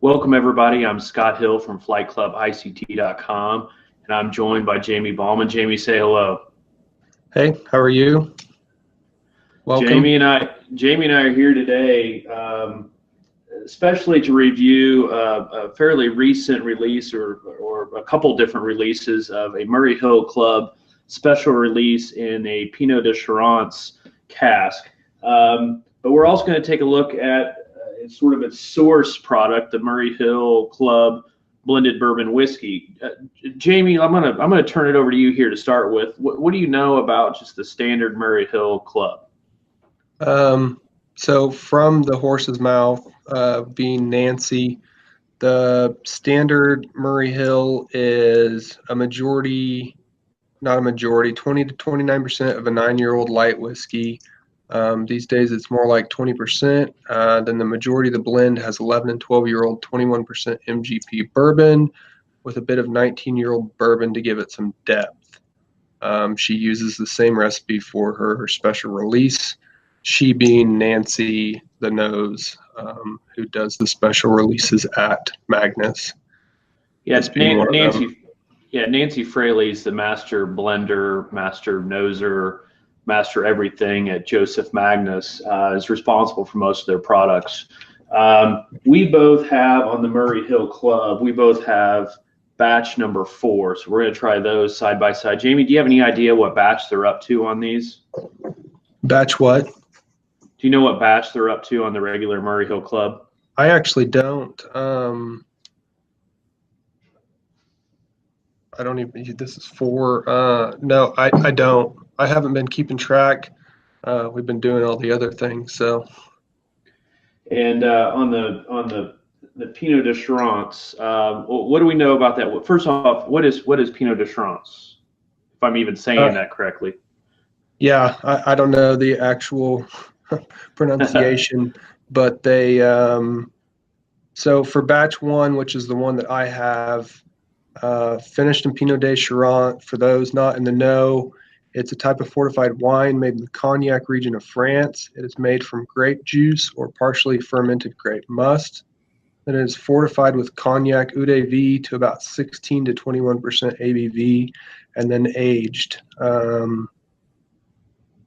Welcome, everybody. I'm Scott Hill from FlightClubICT.com, and I'm joined by Jamie Ballman. Jamie, say hello. Hey, how are you? Welcome. Jamie and I are here today, especially to review a fairly recent release or a couple different releases of a Murray Hill Club special release in a Pineau de Charentes cask. But we're also going to take a look at sort of its source product, the Murray Hill Club blended bourbon whiskey. Jamie, I'm gonna turn it over to you here to start with. What do you know about just the standard Murray Hill Club? So from the horse's mouth, being Nancy, the standard Murray Hill is a majority, not a majority, 20 to 29% of a 9-year-old light whiskey. These days it's more like 20%. Then the majority of the blend has 11 and 12-year-old 21% MGP bourbon with a bit of 19-year-old bourbon to give it some depth. She uses the same recipe for her special release. She being Nancy the Nose, who does the special releases at Magnus. Yes, Nancy. Yeah, Nancy Fraley's the master blender, master noser, master everything at Joseph Magnus, is responsible for most of their products. We both have on the Murray Hill Club, we both have batch number 4. So we're going to try those side by side. Jamie, do you have any idea what batch they're up to on these? Batch what? Do you know what batch they're up to on the regular Murray Hill Club? I actually don't. I don't even, this is 4. No, I don't. I haven't been keeping track. We've been doing all the other things, so. And on the Pineau de Charentes, what do we know about that? First off, what is Pineau de Charentes? If I'm even saying that correctly. Yeah, I don't know the actual pronunciation, but they. So for batch 1, which is the one that I have, finished in Pineau de Charentes. For those not in the know, it's a type of fortified wine made in the Cognac region of France. It is made from grape juice or partially fermented grape must. Then it is fortified with Cognac Eau de Vie to about 16 to 21% ABV, and then aged.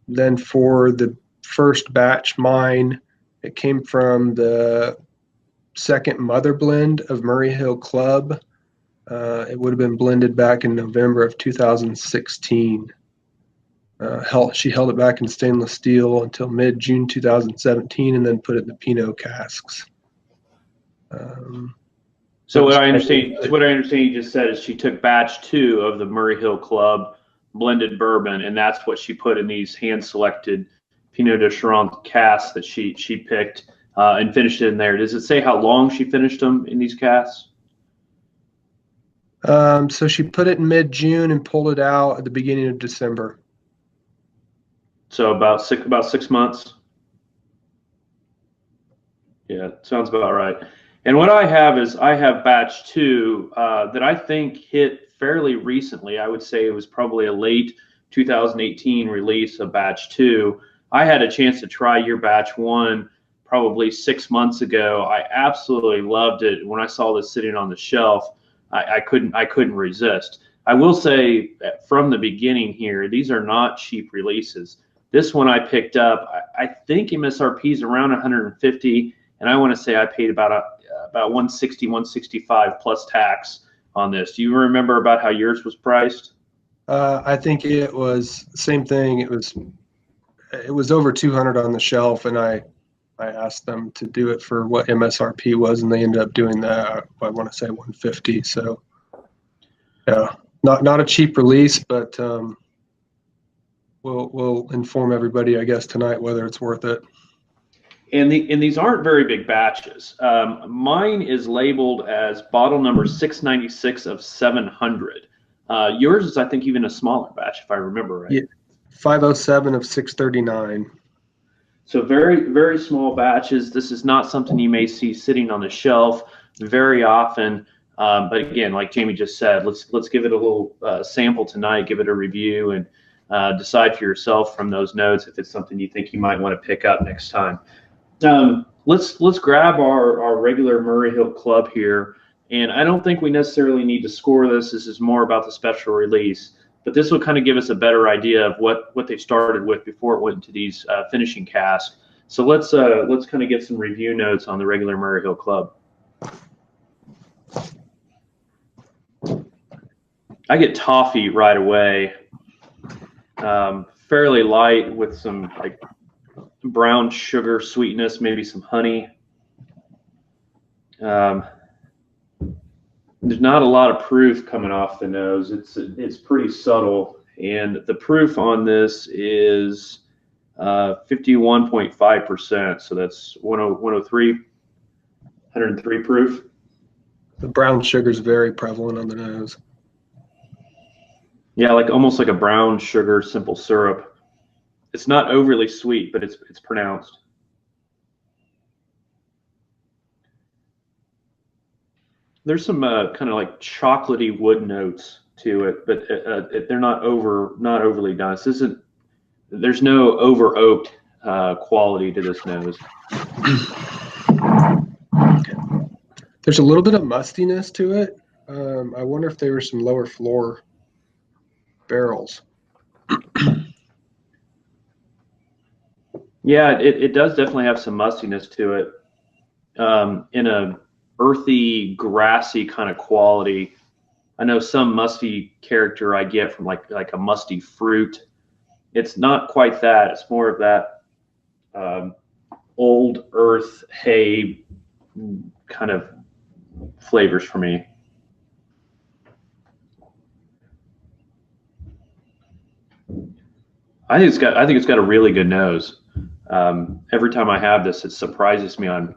Then for the first batch, mine, it came from the second mother blend of Murray Hill Club. It would have been blended back in November of 2016. She held it back in stainless steel until mid-June 2017, and then put it in the Pineau casks. So what I understand you just said is she took batch 2 of the Murray Hill Club blended bourbon, and that's what she put in these hand-selected Pineau de Charentes casks that she picked and finished it in there. Does it say how long she finished them in these casks? So she put it in mid-June and pulled it out at the beginning of December. So about 6 months. Yeah, sounds about right. And what I have is I have batch 2 that I think hit fairly recently. I would say it was probably a late 2018 release of batch 2. I had a chance to try your batch 1 probably 6 months ago. I absolutely loved it. When I saw this sitting on the shelf, I couldn't resist. I will say from the beginning here, these are not cheap releases. This one I picked up, I think MSRP is around 150, and I want to say I paid about 160, 165 plus tax on this. Do you remember about how yours was priced? I think it was the same thing. It was over 200 on the shelf, and I asked them to do it for what MSRP was, and they ended up doing that. I want to say 150. So, yeah, not a cheap release, but we'll inform everybody, I guess, tonight whether it's worth it. And these aren't very big batches. Mine is labeled as bottle number 696 of 700. Yours is, I think, even a smaller batch, if I remember right. Yeah, 507 of 639. So very, very small batches. This is not something you may see sitting on the shelf very often. But again, like Jamie just said, let's give it a little sample tonight, give it a review, and decide for yourself from those notes if it's something you think you might want to pick up next time. let's grab our regular Murray Hill Club here, and I don't think we necessarily need to score this. This is more about the special release, but this will kind of give us a better idea of what they started with before it went into these finishing casks. So let's kind of get some review notes on the regular Murray Hill Club. I get toffee right away, fairly light with some like brown sugar sweetness, maybe some honey. There's not a lot of proof coming off the nose. It's pretty subtle, and the proof on this is 51.5%. So that's 103 proof. The brown sugar is very prevalent on the nose. Yeah, like almost like a brown sugar simple syrup. It's not overly sweet, but it's pronounced. There's some kind of like chocolatey wood notes to it, but they're not overly dense. There's no over oaked quality to this nose. There's a little bit of mustiness to it. I wonder if there were some lower floor barrels. Yeah, it does definitely have some mustiness to it, in a earthy, grassy kind of quality. I know some musty character I get from like a musty fruit. It's not quite that. It's more of that old earth hay kind of flavors for me. I think it's got a really good nose. Every time I have this, it surprises me on.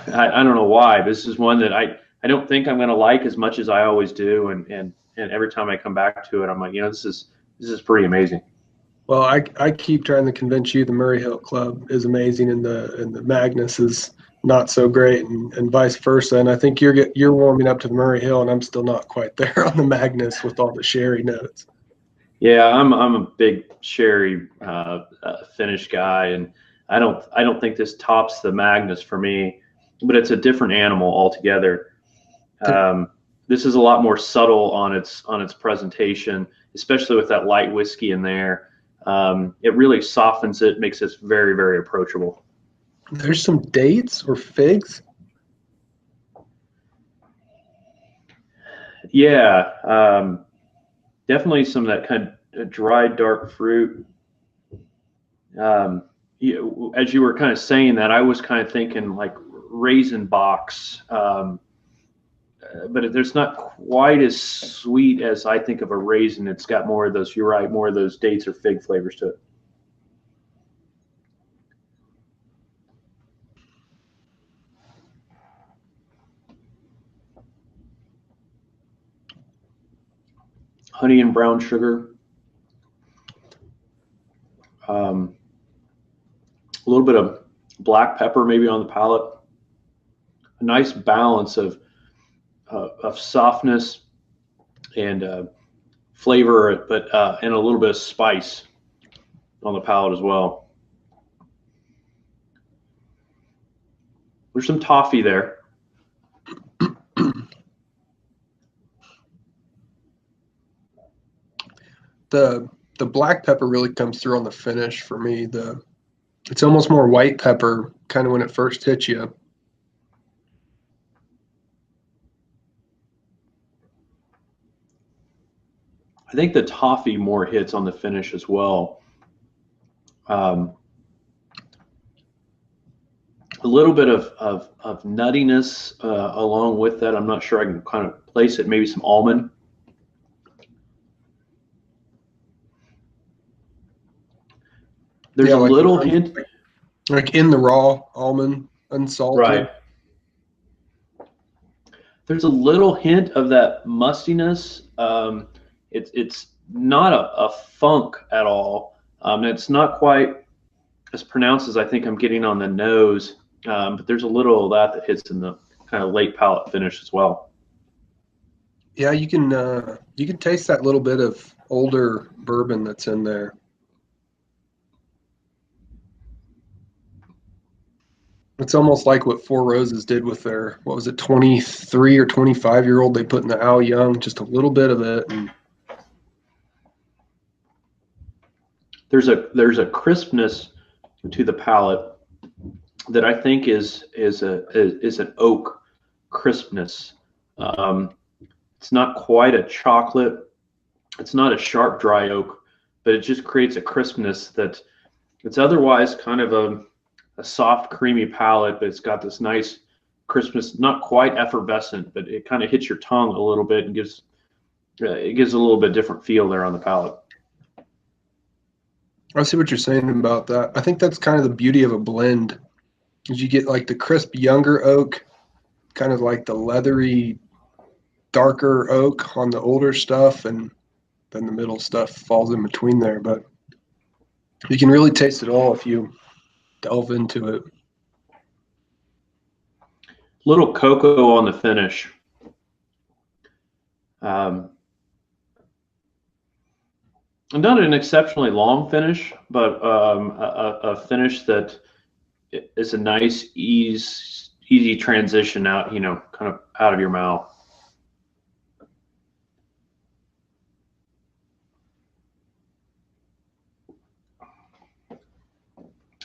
I don't know why. This is one that I don't think I'm going to like as much as I always do, and every time I come back to it, I'm like, this is pretty amazing. Well, I keep trying to convince you the Murray Hill Club is amazing and the Magnus is not so great, and vice versa. And I think you're warming up to the Murray Hill, and I'm still not quite there on the Magnus with all the sherry notes. Yeah, I'm a big sherry finish guy, and I don't think this tops the Magnus for me, but it's a different animal altogether. This is a lot more subtle on its presentation, especially with that light whiskey in there. It really softens it, makes it very, very approachable. There's some dates or figs. Yeah, definitely some of that kind of dry, dark fruit. As you were kind of saying that, I was kind of thinking like raisin box, but it's not quite as sweet as I think of a raisin. It's got more of those, you're right, more of those dates or fig flavors to it. Honey and brown sugar. A little bit of black pepper maybe on the palate. A nice balance of softness and flavor, but and a little bit of spice on the palate as well. There's some toffee there. The black pepper really comes through on the finish for me. It's almost more white pepper kind of when it first hits you. I think the toffee more hits on the finish as well. A little bit of nuttiness along with that. I'm not sure I can kind of place it. Maybe some almond. There's a little hint, like in the raw almond, unsalted. Right. There's a little hint of that mustiness. It's not a funk at all. It's not quite as pronounced as I think I'm getting on the nose, but there's a little of that hits in the kind of late palate finish as well. Yeah, you can taste that little bit of older bourbon that's in there. It's almost like what Four Roses did with their, what was it, 23 or 25-year-old. They put in the Al Young, just a little bit of it. And there's a crispness to the palate that I think is an oak crispness. It's not quite a chocolate. It's not a sharp dry oak, but it just creates a crispness that it's otherwise kind of a soft, creamy palate, but it's got this nice crispness, not quite effervescent, but it kind of hits your tongue a little bit and gives it gives a little bit different feel there on the palate. I see what you're saying about that. I think that's kind of the beauty of a blend, is you get like the crisp younger oak, kind of like the leathery darker oak on the older stuff, and then the middle stuff falls in between there. But you can really taste it all if you delve into it. Little cocoa on the finish. Not an exceptionally long finish, but a finish that is a nice, easy transition out, kind of out of your mouth.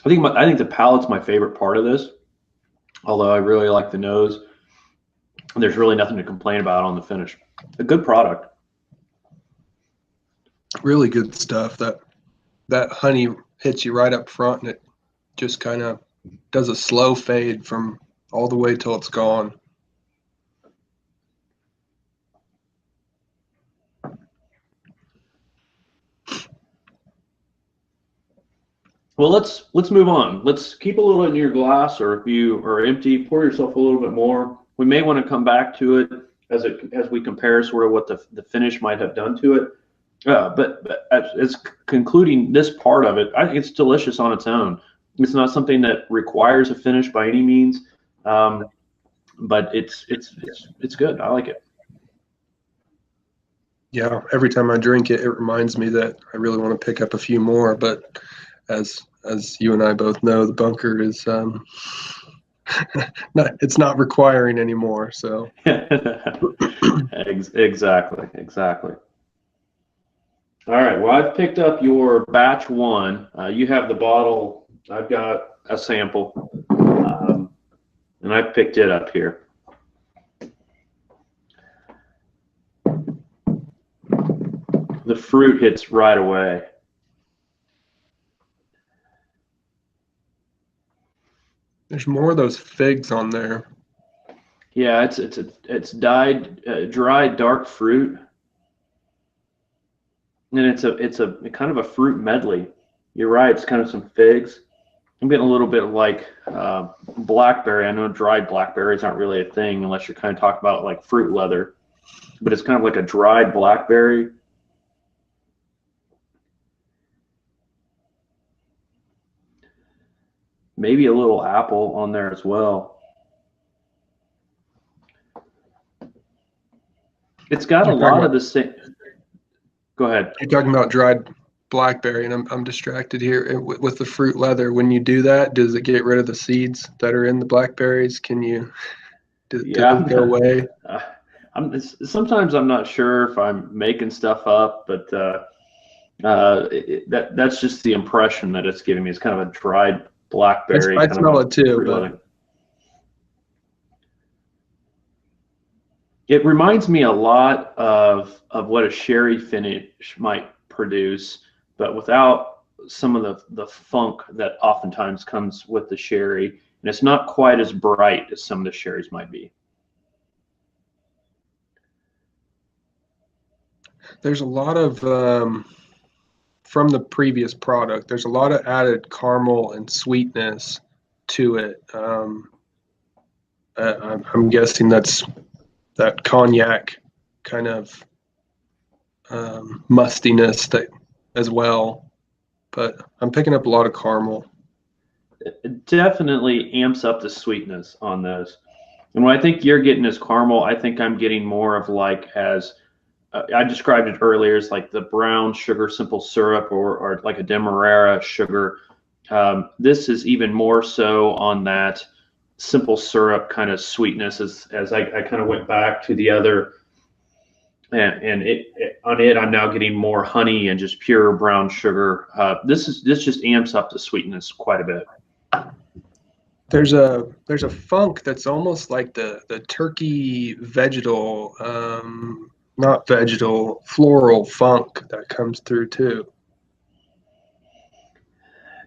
I think the palate's my favorite part of this, although I really like the nose. There's really nothing to complain about on the finish. A good product. Really good stuff. That honey hits you right up front, and it just kind of does a slow fade from all the way till it's gone. Well, let's move on. Let's keep a little in your glass, or if you are empty, pour yourself a little bit more. We may want to come back to it as we compare sort of what the finish might have done to it. But as concluding this part of it, I think it's delicious on its own. It's not something that requires a finish by any means, but it's good. I like it. Yeah, every time I drink it, it reminds me that I really want to pick up a few more. But as you and I both know, the bunker is it's not requiring anymore. So exactly. All right. Well, I've picked up your batch one. You have the bottle. I've got a sample, and I picked it up here. The fruit hits right away. There's more of those figs on there. Yeah, it's dried dark fruit. And it's a kind of a fruit medley. You're right. It's kind of some figs. I'm getting a little bit like blackberry. I know dried blackberries aren't really a thing unless you're kind of talking about like fruit leather, but it's kind of like a dried blackberry. Maybe a little apple on there as well. It's got a lot of the same. Go ahead. You're talking about dried blackberry, and I'm distracted here with the fruit leather. When you do that, does it get rid of the seeds that are in the blackberries? Does it go away? Sometimes I'm not sure if I'm making stuff up, but that's just the impression that it's giving me. It's kind of a dried blackberry. I smell it too, but it reminds me a lot of what a sherry finish might produce, but without some of the funk that oftentimes comes with the sherry, and it's not quite as bright as some of the sherries might be. There's a lot of from the previous product, there's a lot of added caramel and sweetness to it. I'm guessing that's that cognac kind of mustiness that as well, but I'm picking up a lot of caramel. It definitely amps up the sweetness on those. And what I think you're getting is caramel, I think I'm getting more of like as I described it earlier as like the brown sugar simple syrup or like a demerara sugar. This is even more so on that simple syrup kind of sweetness as I kind of went back to the other. And on it, I'm now getting more honey and just pure brown sugar. This just amps up the sweetness quite a bit. There's a funk that's almost like the turkey vegetal, not vegetal, floral funk that comes through too.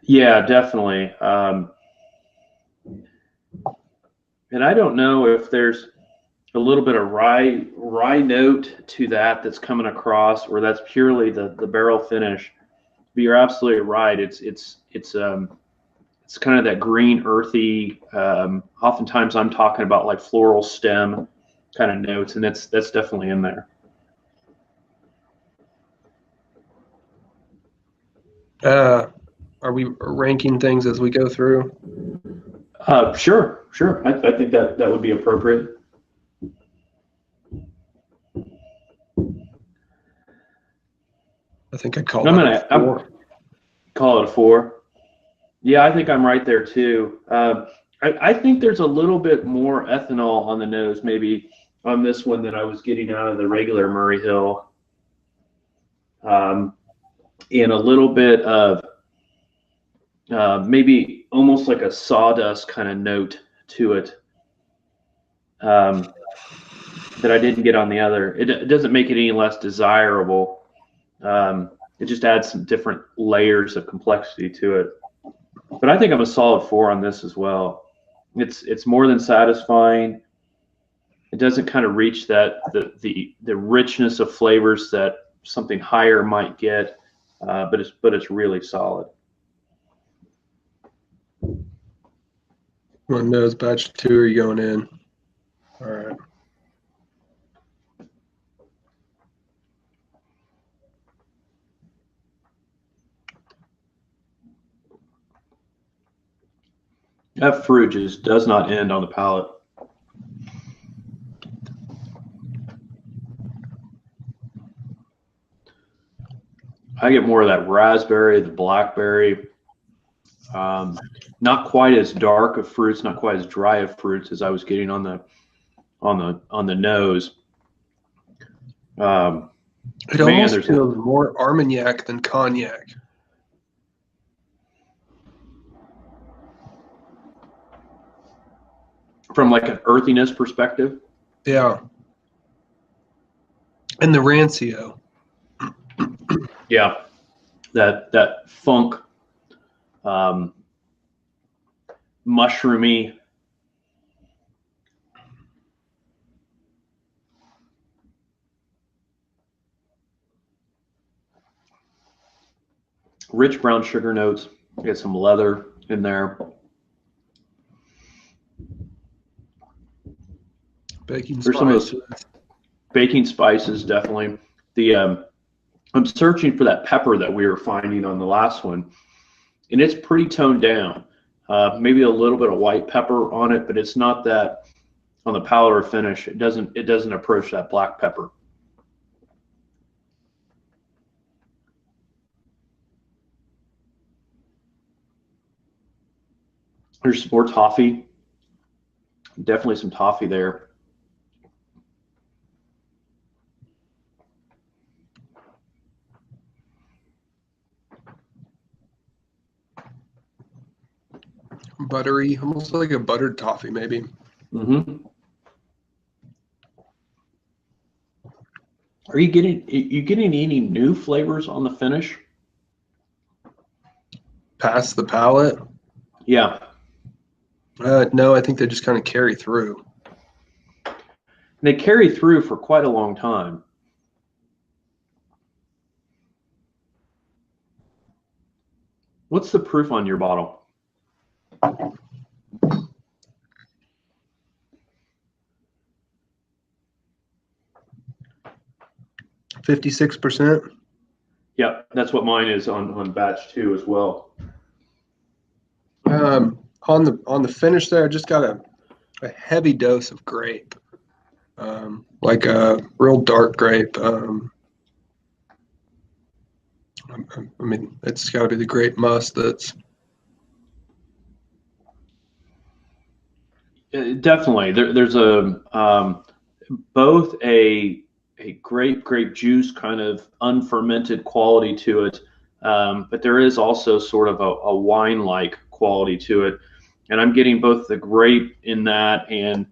Yeah, definitely. And I don't know if there's a little bit of rye note to that's coming across, or that's purely the barrel finish. But you're absolutely right. It's kind of that green, earthy. Oftentimes, I'm talking about like floral stem kind of notes, and that's definitely in there. Are we ranking things as we go through? Sure. I think that would be appropriate. I think I'd call it a 4. Call it a 4. Yeah, I think I'm right there too. I think there's a little bit more ethanol on the nose, maybe on this one, than I was getting out of the regular Murray Hill. And a little bit of maybe almost like a sawdust kind of note to it that I didn't get on the other. It doesn't make it any less desirable. It just adds some different layers of complexity to it. But I think I'm a solid 4 on this as well. It's more than satisfying. It doesn't kind of reach that the richness of flavors that something higher might get, but it's really solid. One nose batch 2, are you going in? All right. That fruit just does not end on the palate. I get more of that raspberry, the blackberry. Not quite as dark of fruits, not quite as dry of fruits as I was getting on the nose. It almost feels more Armagnac than cognac. From like an earthiness perspective. Yeah. And the rancio. Yeah. That funk, mushroomy. Rich brown sugar notes. Get some leather in there. Baking There's some of those baking spices, definitely. I'm searching for that pepper that we were finding on the last one, and it's pretty toned down. Maybe a little bit of white pepper on it, but it's not that on the palate or finish. It doesn't approach that black pepper. There's more toffee. Definitely some toffee there. Buttery, almost like a buttered toffee, maybe. Mm-hmm. Are you getting any new flavors on the finish? Past the palate? Yeah. No, I think they just kind of carry through. They carry through for quite a long time. What's the proof on your bottle? 56%. Yeah, that's what mine is on batch 2 as well. On the finish there, I just got a heavy dose of grape, like a real dark grape. I mean, it's got to be the grape must that's. Definitely. There's a both a grape juice kind of unfermented quality to it, but there is also sort of a wine-like quality to it. And I'm getting both the grape in that and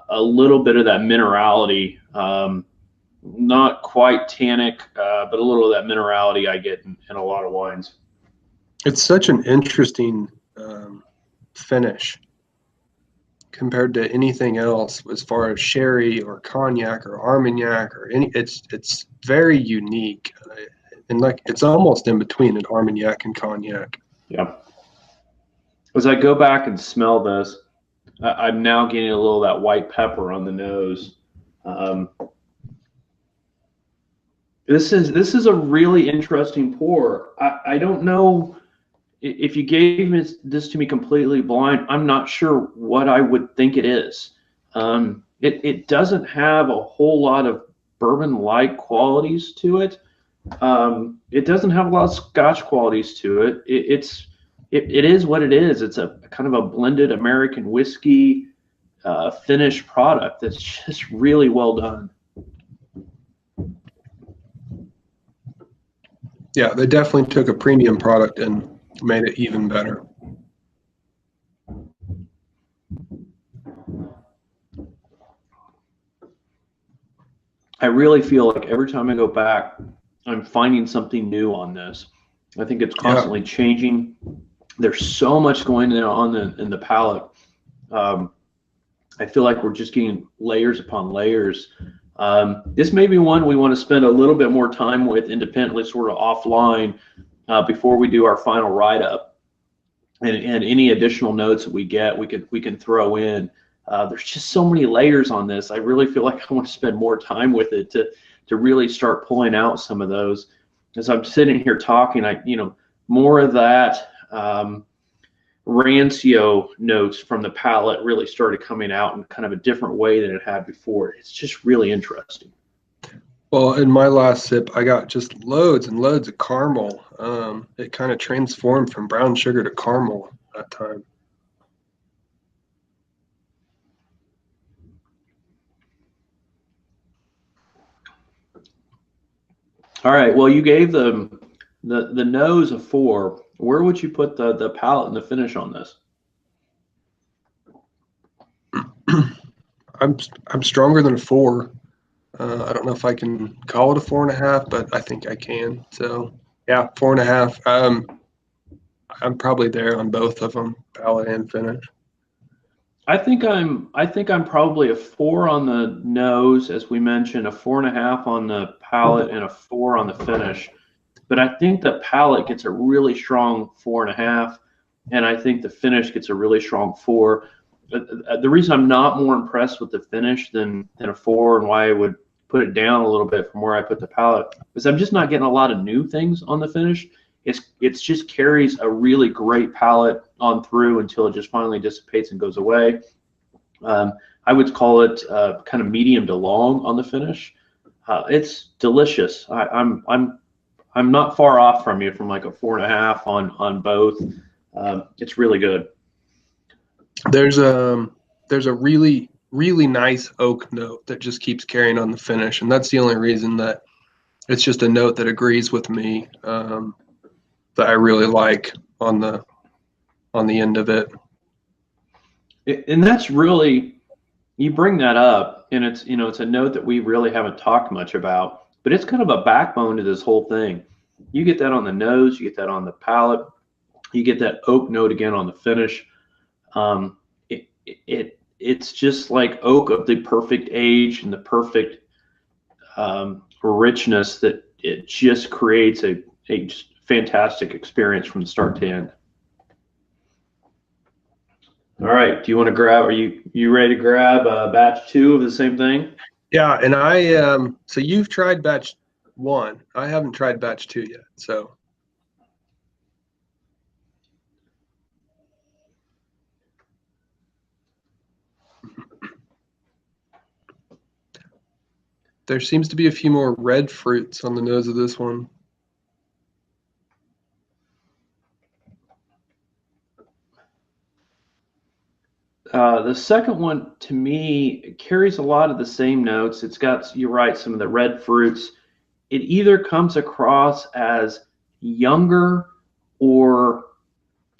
a little bit of that minerality. Not quite tannic, but a little of that minerality I get in a lot of wines. It's such an interesting finish compared to anything else as far as sherry or cognac or Armagnac or any. It's very unique, and like it's almost in between an Armagnac and cognac. Yeah. As I go back and smell this, I'm now getting a little of that white pepper on the nose. This is a really interesting pour. I don't know if you gave this to me completely blind. I'm not sure what I would think it is. It doesn't have a whole lot of bourbon-like qualities to it. It doesn't have a lot of Scotch qualities to it. It is what it is. It's a kind of a blended American whiskey finished product that's just really well done. Yeah, they definitely took a premium product and made it even better. I really feel like every time I go back, I'm finding something new on this. I think it's constantly changing. There's so much going on in the palate. I feel like we're just getting layers upon layers. This may be one we want to spend a little bit more time with independently, sort of offline, before we do our final write-up. And any additional notes that we get, we can throw in. There's just so many layers on this. I really feel like I want to spend more time with it to really start pulling out some of those. As I'm sitting here talking, more of that rancio notes from the palate really started coming out in kind of a different way than it had before. It's just really interesting. Well, in my last sip, I got just loads and loads of caramel. It kind of transformed from brown sugar to caramel that time. All right. Well, you gave the nose a 4. Where would you put the palate and the finish on this? I'm stronger than a 4. I don't know if I can call it a 4.5, but I think I can. So yeah, 4.5. I'm probably there on both of them, palate and finish. I think I'm probably a 4 on the nose, as we mentioned, a 4.5 on the palate, and a 4 on the finish. But I think the palate gets a really strong 4.5, and I think the finish gets a really strong 4. The reason I'm not more impressed with the finish than a 4, and why I would put it down a little bit from where I put the palate, is I'm just not getting a lot of new things on the finish. It's just carries a really great palate on through until it just finally dissipates and goes away. I would call it kind of medium to long on the finish. It's delicious. I'm not far off from you, from like a 4.5 on both. It's really good. There's a really nice oak note that just keeps carrying on the finish, and that's the only reason that it's just a note that agrees with me, that I really like on the end of it. And that's really, you bring that up, and it's a note that we really haven't talked much about, but it's kind of a backbone to this whole thing. You get that on the nose, you get that on the palate, you get that oak note again on the finish. It's just like oak of the perfect age and the perfect richness, that it just creates a just fantastic experience from start to end. All right, do you want to grab? Are you ready to grab batch 2 of the same thing? Yeah, and so you've tried batch 1. I haven't tried batch 2 yet, so. There seems to be a few more red fruits on the nose of this one. The second one to me carries a lot of the same notes. It's got, you're right, some of the red fruits. It either comes across as younger, or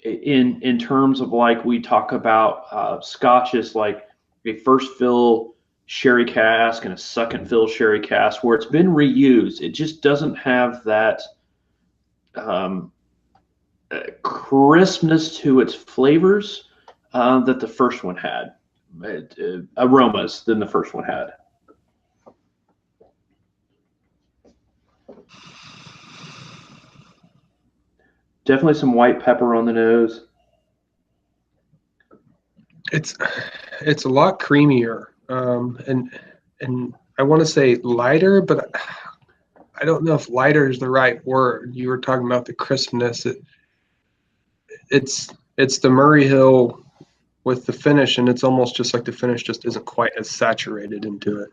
in terms of, like we talk about scotches, like a first fill sherry cask and a second fill sherry cask, where it's been reused. It just doesn't have that um, crispness to its flavors that the first one had, aromas than the first one had. Definitely some white pepper on the nose. It's a lot creamier, and I want to say lighter, but I don't know if lighter is the right word. You were talking about the crispness. It's the Murray Hill with the finish, and it's almost just like the finish just isn't quite as saturated into it.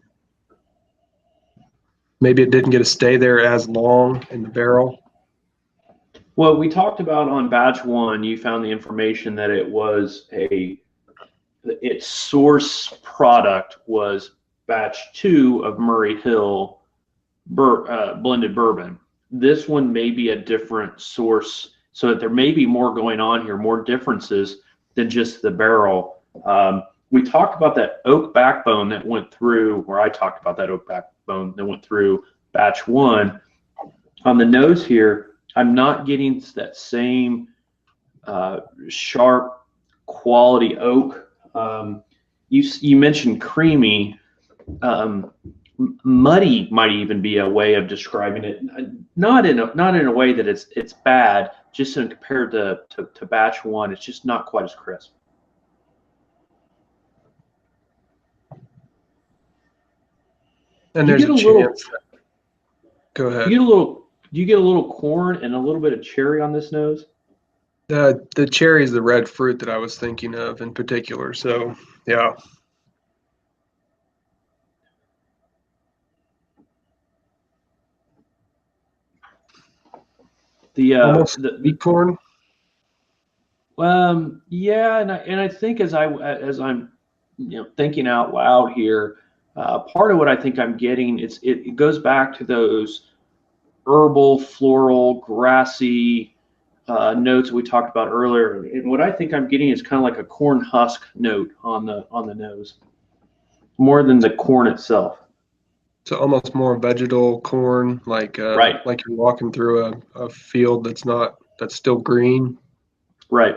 Maybe it didn't get to stay there as long in the barrel. Well, we talked about on batch one, you found the information that its source product was batch two of Murray Hill blended bourbon. This one may be a different source, so that there may be more going on here, more differences than just the barrel. We talked about that oak backbone that went through, or I talked about that oak backbone that went through batch one. On the nose here, I'm not getting that same sharp quality oak. You mentioned creamy. Muddy might even be a way of describing it. Not in a way that it's bad. Just compared to batch one, it's just not quite as crisp. And there's a chance. Go ahead. Do you get a little corn and a little bit of cherry on this nose? The cherry is the red fruit that I was thinking of in particular. So yeah. Almost the corn. Yeah, and I think as I'm thinking out loud here, part of what I think I'm getting, it goes back to those herbal, floral, grassy notes we talked about earlier. And what I think I'm getting is kind of like a corn husk note on the nose, more than the corn itself. So almost more vegetal corn, like right, like you're walking through a field that's still green. Right.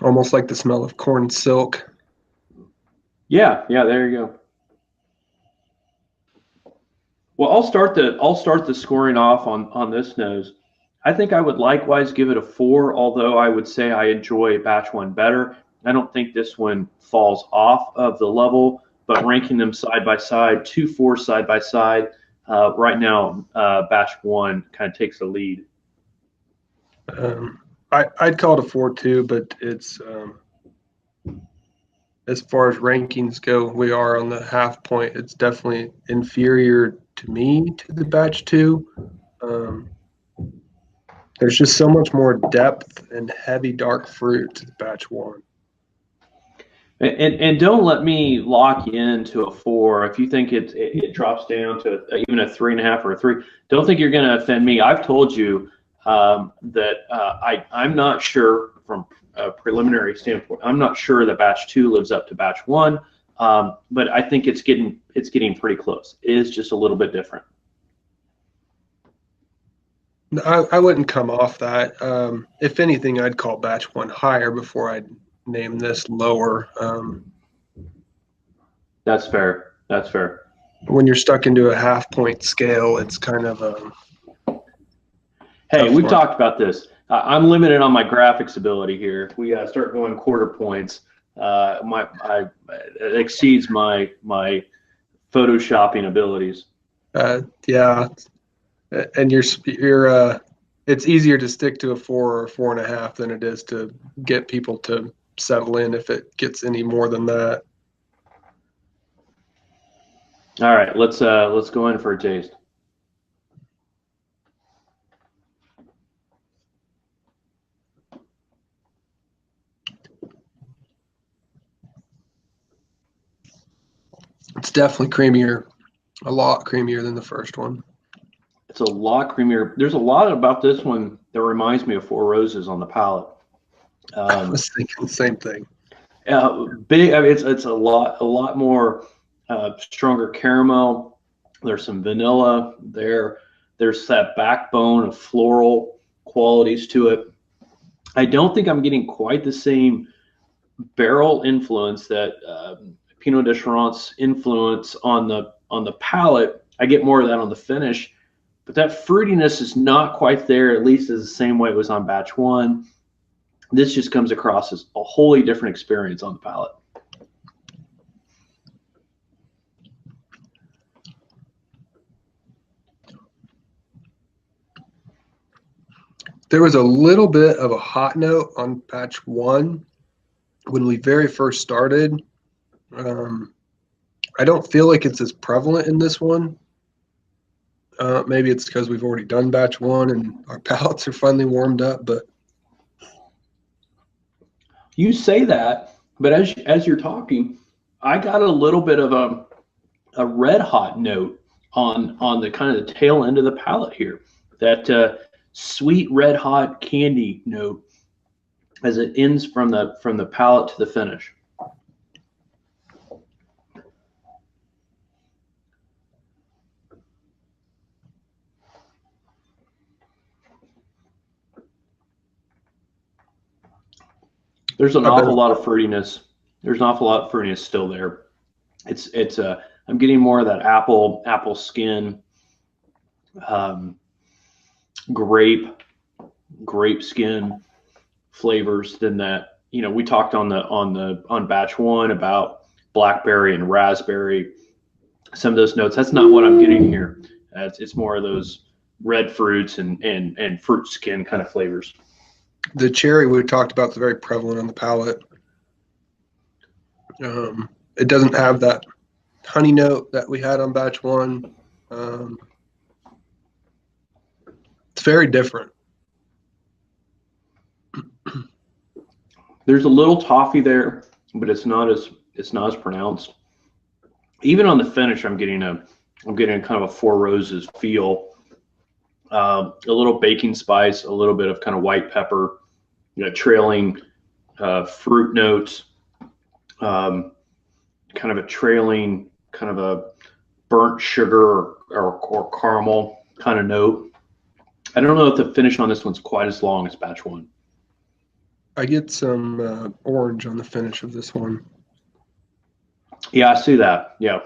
Almost like the smell of corn silk. Yeah, there you go. Well, I'll start the scoring off on this nose. I think I would likewise give it a 4, although I would say I enjoy batch one better. I don't think this one falls off of the level, but ranking them side by side, 2 4 side by side, right now, batch one kind of takes the lead. I'd call it a 4 too, but it's as far as rankings go, we are on the half point. It's definitely inferior to me to the batch two. There's just so much more depth and heavy dark fruit to the batch one. And don't let me lock you into a 4. If you think it drops down to even a 3.5 or a 3, don't think you're going to offend me. I've told you that I'm not sure from a preliminary standpoint. I'm not sure that batch 2 lives up to batch 1, but I think it's getting pretty close. It is just a little bit different. I wouldn't come off that. If anything, I'd call batch 1 higher before I'd name this lower. That's fair. That's fair. When you're stuck into a half point scale, it's kind of hey, we've talked about this. I'm limited on my graphics ability here. If we start going quarter points, it exceeds my photoshopping abilities. Yeah, and you're it's easier to stick to a 4 or 4.5 than it is to get people to settle in if it gets any more than that. All right, let's go in for a taste. It's definitely creamier, a lot creamier than the first one. It's a lot creamier. There's a lot about this one that reminds me of Four Roses on the palate. I was thinking the same thing. Big. I mean, it's a lot more stronger caramel. There's some vanilla there. There's that backbone of floral qualities to it. I don't think I'm getting quite the same barrel influence that Pinot de Charentes influence on the palate. I get more of that on the finish, but that fruitiness is not quite there, at least as the same way it was on batch one. This just comes across as a wholly different experience on the palate. There was a little bit of a hot note on batch one when we very first started. I don't feel like it's as prevalent in this one. Maybe it's because we've already done batch one and our palates are finally warmed up, but You say that, but as you're talking, I got a little bit of a red hot note on the kind of the tail end of the palate here. That sweet red hot candy note as it ends from the palate to the finish. There's an awful lot of fruitiness. There's an awful lot of fruitiness still there. It's I'm getting more of that apple skin, grape skin flavors than that. You know, we talked on batch one about blackberry and raspberry. Some of those notes. That's not what I'm getting here. It's more of those red fruits and fruit skin kind of flavors. the cherry we talked about is very prevalent on the palate. It doesn't have that honey note that we had on batch one. It's very different. There's a little toffee there, but it's not as pronounced. Even on the finish, I'm getting kind of a Four Roses feel. A little baking spice, a little bit of kind of white pepper, trailing fruit notes, kind of a trailing, kind of a burnt sugar or caramel kind of note. I don't know if the finish on this one's quite as long as batch one. I get some orange on the finish of this one. Yeah, I see that. Yeah.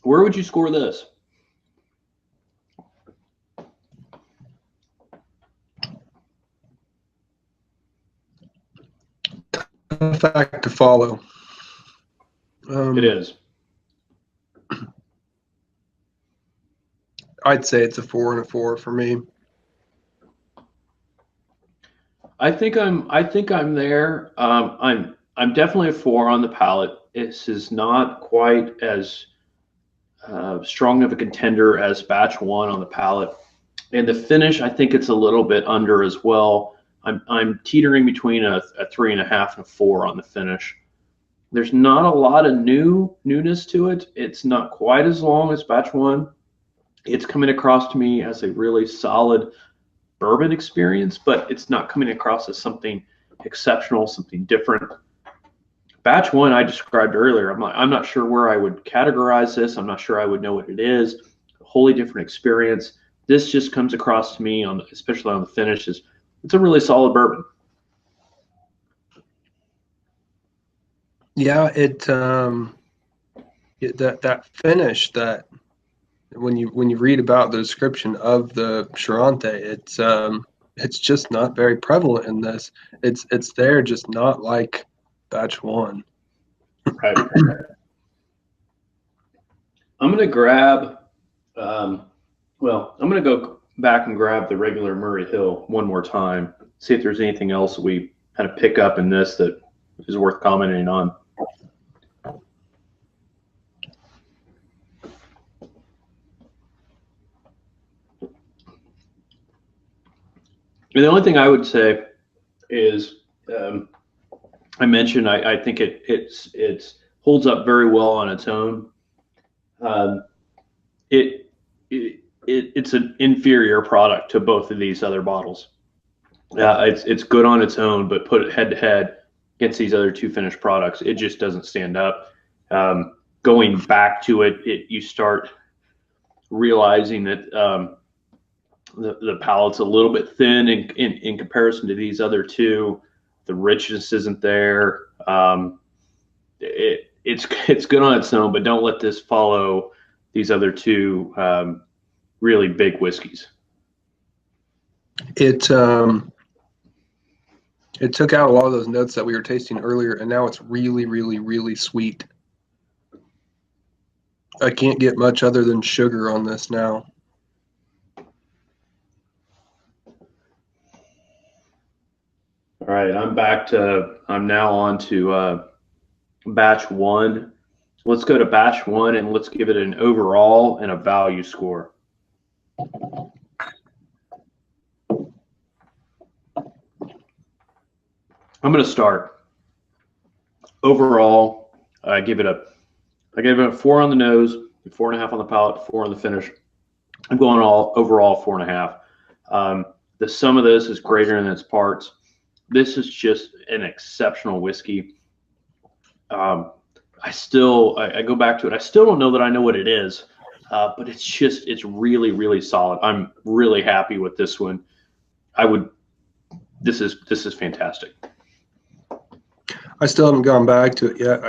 Where would you score this? Tough act to follow. It is. I'd say it's a 4 and a 4 for me. I think I'm there. I'm definitely a 4 on the palate. This is not quite as strong of a contender as batch one on the palate, and the finish I think it's a little bit under as well. I'm teetering between a 3.5 and a 4 on the finish. There's not a lot of newness to it. It's not quite as long as batch one. It's coming across to me as a really solid bourbon experience, but it's not coming across as something exceptional, something different. Batch one I described earlier. I'm not sure where I would categorize this. I'm not sure I would know what it is. A wholly different experience. This just comes across to me especially on the finish, it's a really solid bourbon. Yeah, that finish, that when you read about the description of the Charentes, it's just not very prevalent in this. It's there, just not like batch one. Right. I'm gonna grab. I'm gonna go back and grab the regular Murray Hill one more time. See if there's anything else we kind of pick up in this that is worth commenting on. And the only thing I would say is I mentioned I think it holds up very well on its own. Um, it, it's an inferior product to both of these other bottles. It's good on its own, but put it head to head against these other two finished products, it just doesn't stand up. Going back to it, you start realizing that the palate's a little bit thin in comparison to these other two. The richness isn't there. It's good on its own, but don't let this follow these other two really big whiskeys. It took out a lot of those notes that we were tasting earlier, and now it's really, really, really sweet. I can't get much other than sugar on this now. All right, I'm now on to batch one. Let's go to batch one and let's give it an overall and a value score. I'm going to start. Overall, I gave it a 4 on the nose, 4.5 on the palate, 4 on the finish. I'm going overall 4.5. The sum of this is greater than its parts. This is just an exceptional whiskey. I go back to it. I still don't know that I know what it is, but it's really, really solid. I'm really happy with this one. This is fantastic. I still haven't gone back to it yet.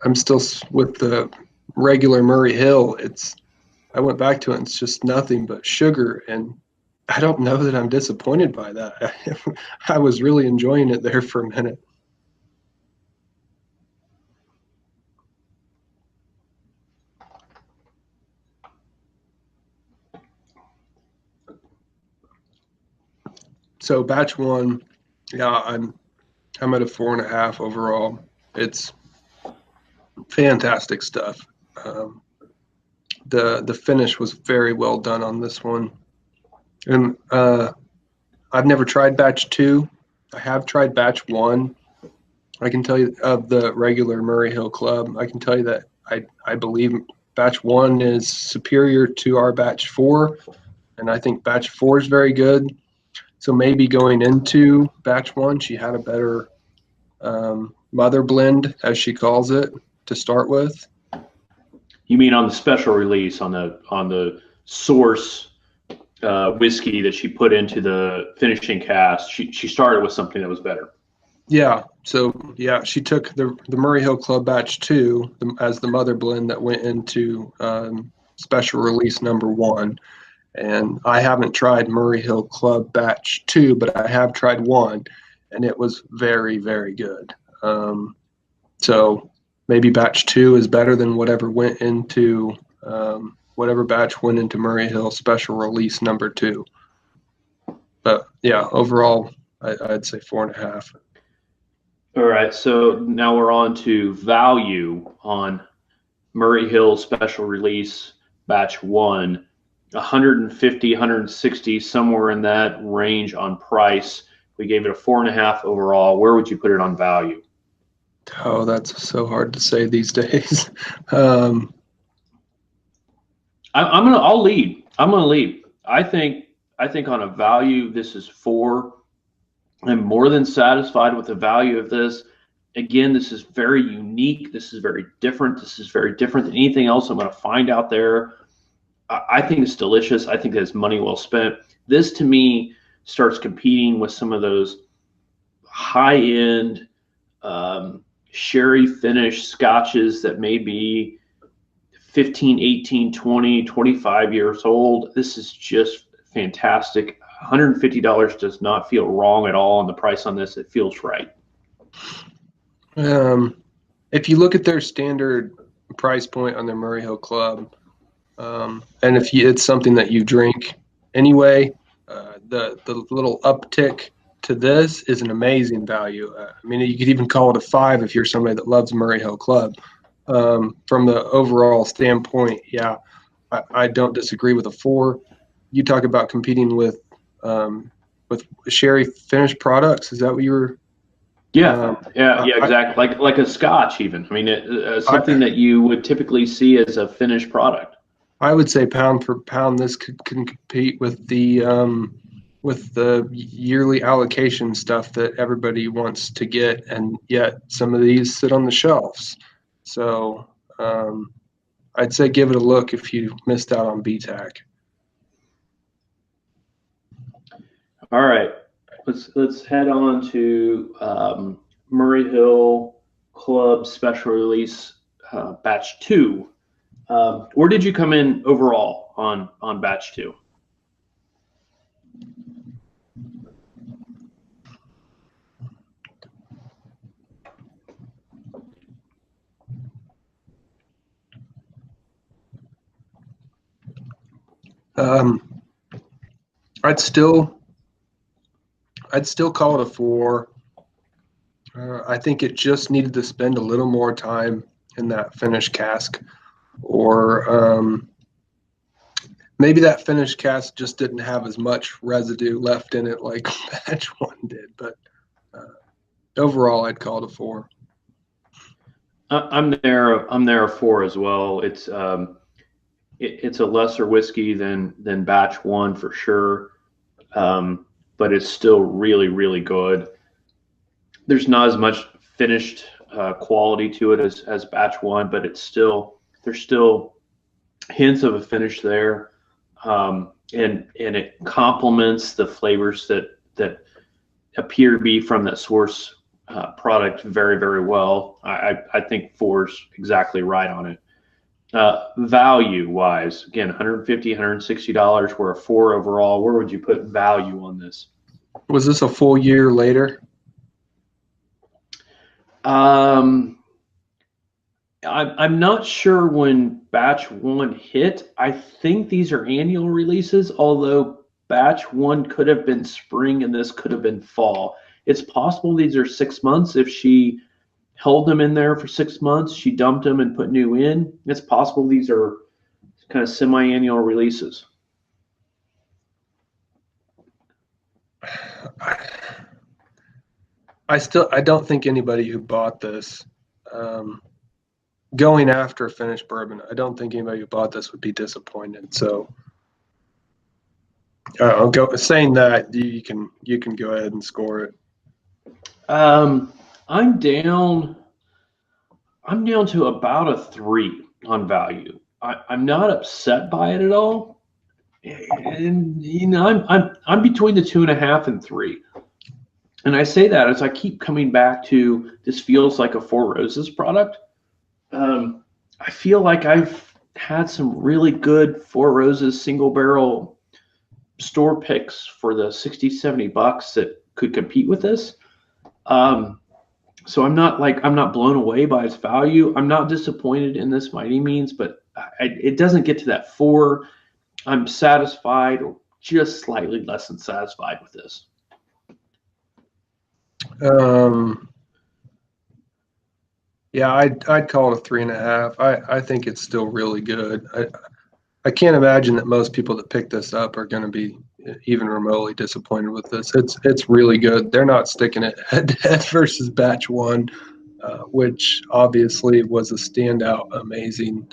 I'm still with the regular Murray Hill. I went back to it, and it's just nothing but sugar, and I don't know that I'm disappointed by that. I was really enjoying it there for a minute. So batch one, yeah, I'm at a 4.5 overall. It's fantastic stuff. The finish was very well done on this one, and I've never tried batch two. I have tried batch one. I can tell you of the regular Murray Hill Club. I can tell you that I believe batch one is superior to our batch four, and I think batch four is very good. So maybe going into batch one, she had a better mother blend, as she calls it, to start with. You mean on the special release, on the source whiskey that she put into the finishing cast? She started with something that was better. Yeah. So yeah, she took the Murray Hill Club batch two as the mother blend that went into special release number one. And I haven't tried Murray Hill Club batch two, but I have tried one, and it was very, very good. So maybe batch two is better than whatever went into whatever batch went into Murray Hill special release number two. But yeah, overall, I'd say 4.5. All right, so now we're on to value on Murray Hill special release batch one. 150, 160, somewhere in that range on price. We gave it a 4.5 overall. Where would you put it on value? Oh, that's so hard to say these days. I'll lead. I'm gonna lead. I think on a value, this is 4. I'm more than satisfied with the value of this. Again, this is very unique. This is very different. This is very different than anything else I'm going to find out there. I think it's delicious. I think it's money well spent. This, to me, starts competing with some of those high-end sherry finish scotches that may be 15, 18, 20, 25 years old. This is just fantastic. $150 does not feel wrong at all on the price on this. It feels right. If you look at their standard price point on their Murray Hill Club, and if it's something that you drink anyway, the little uptick to this is an amazing value. I mean, you could even call it a 5 if you're somebody that loves Murray Hill Club. From the overall standpoint, yeah, I don't disagree with a 4. You talk about competing with with sherry finished products. Is that what you were? Yeah, yeah, exactly. Like a Scotch, even. I mean, something that you would typically see as a finished product. I would say pound for pound, this can compete with the yearly allocation stuff that everybody wants to get, and yet some of these sit on the shelves. So I'd say give it a look if you missed out on BTAC. All right, let's head on to Murray Hill Club Special Release Batch 2. Where did you come in overall on Batch 2? I'd still call it a 4. I think it just needed to spend a little more time in that finished cask, or maybe that finished cask just didn't have as much residue left in it like batch 1 did. But overall, I'd call it a 4. I'm there a 4 as well. It's a lesser whiskey than batch 1 for sure, but it's still really, really good. There's not as much finished quality to it as batch 1, but there's still hints of a finish there, and it complements the flavors that appear to be from that source product very, very well. I think 4's exactly right on it. Value wise, again, $150, $160. We're a 4 overall. Where would you put value on this? Was this a full year later? I'm not sure when batch 1 hit. I think these are annual releases, although batch 1 could have been spring and this could have been fall. It's possible these are 6 months. If she held them in there for 6 months, she dumped them and put new in. It's possible these are kind of semi-annual releases. I don't think anybody who bought this, going after a finished bourbon, I don't think anybody who bought this would be disappointed. So I'll go saying that you can go ahead and score it. I'm down to about a 3 on value. I'm not upset by it at all, and I'm between the 2.5 and 3. And I say that as I keep coming back to this feels like a Four Roses product. I feel like I've had some really good Four Roses single barrel store picks for the 60, 70 bucks that could compete with this. So I'm not blown away by its value. I'm not disappointed in this by any means, but it doesn't get to that 4. I'm satisfied, or just slightly less than satisfied with this. Yeah, I'd call it a 3.5. I think it's still really good. I can't imagine that most people that pick this up are going to be even remotely disappointed with this. It's really good. They're not sticking it head to head versus batch 1, which obviously was a standout, amazing,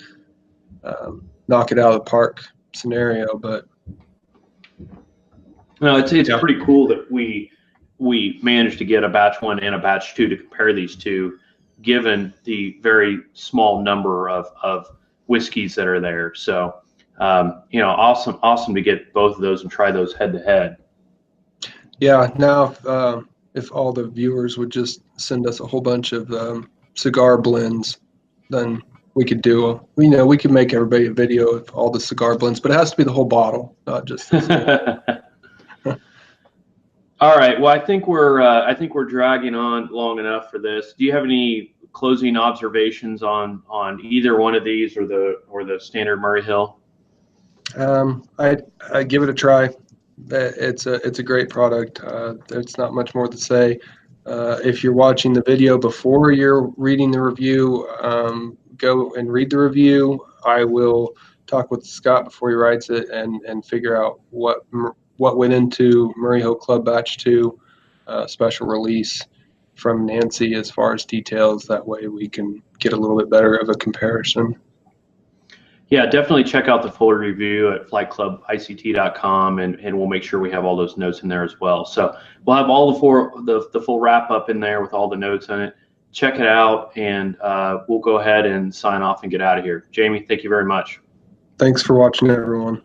knock it out of the park scenario. But no, it's pretty cool that we managed to get a batch 1 and a batch 2 to compare these two, given the very small number of whiskeys that are there. So, awesome to get both of those and try those head to head. Yeah. Now, if all the viewers would just send us a whole bunch of cigar blends, then we could we could make everybody a video of all the cigar blends, but it has to be the whole bottle, not just this. All right. Well, I think we're dragging on long enough for this. Do you have any closing observations on either one of these or the standard Murray Hill? I give it a try. It's a great product. There's not much more to say. If you're watching the video before you're reading the review, go and read the review. I will talk with Scott before he writes it and figure out what what went into Murray Hill Club Batch 2 special release from Nancy as far as details. That way we can get a little bit better of a comparison. Yeah, definitely check out the full review at flightclubict.com, and we'll make sure we have all those notes in there as well. So we'll have all the full wrap up in there with all the notes in it. Check it out, and we'll go ahead and sign off and get out of here. Jamie, thank you very much. Thanks for watching, everyone.